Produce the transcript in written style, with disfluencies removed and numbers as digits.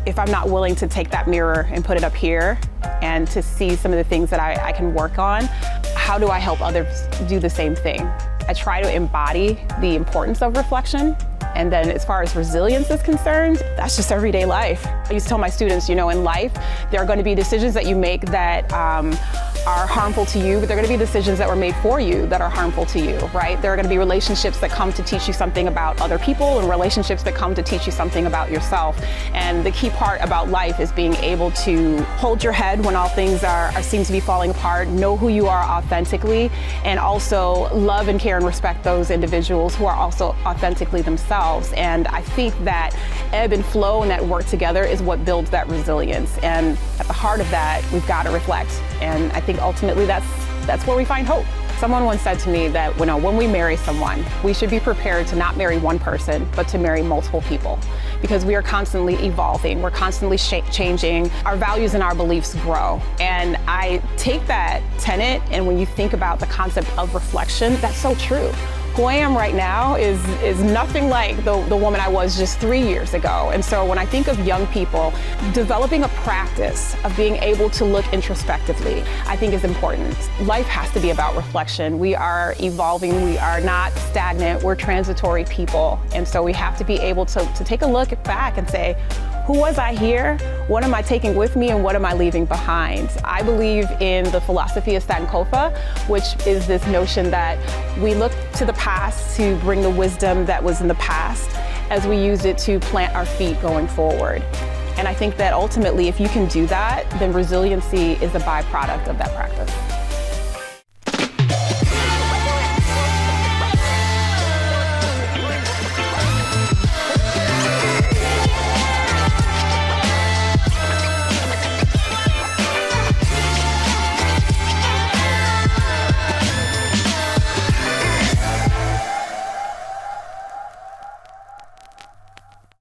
if I'm not willing to take that mirror and put it up here and to see some of the things that I can work on, how do I help others do the same thing? I try to embody the importance of reflection. And then as far as resilience is concerned, that's just everyday life. I used to tell my students, in life, there are going to be decisions that you make that are harmful to you, but there are going to be decisions that were made for you that are harmful to you, right? There are going to be relationships that come to teach you something about other people and relationships that come to teach you something about yourself. And the key part about life is being able to hold your head when all things seem to be falling apart, know who you are authentically, and also love and care and respect those individuals who are also authentically themselves. And I think that ebb and flow and that work together is what builds that resilience. And at the heart of that, we've got to reflect. And I think ultimately that's where we find hope. Someone once said to me that when we marry someone, we should be prepared to not marry one person, but to marry multiple people. Because we are constantly evolving, we're constantly changing, our values and our beliefs grow. And I take that tenet, and when you think about the concept of reflection, that's so true. Who I am right now is nothing like the woman I was just 3 years ago. And so when I think of young people, developing a practice of being able to look introspectively, I think is important. Life has to be about reflection. We are evolving, we are not stagnant, we're transitory people. And so we have to be able to take a look back and say, who was I here? What am I taking with me and what am I leaving behind? I believe in the philosophy of Sankofa, which is this notion that we look to the past to bring the wisdom that was in the past as we use it to plant our feet going forward. And I think that ultimately, if you can do that, then resiliency is a byproduct of that practice.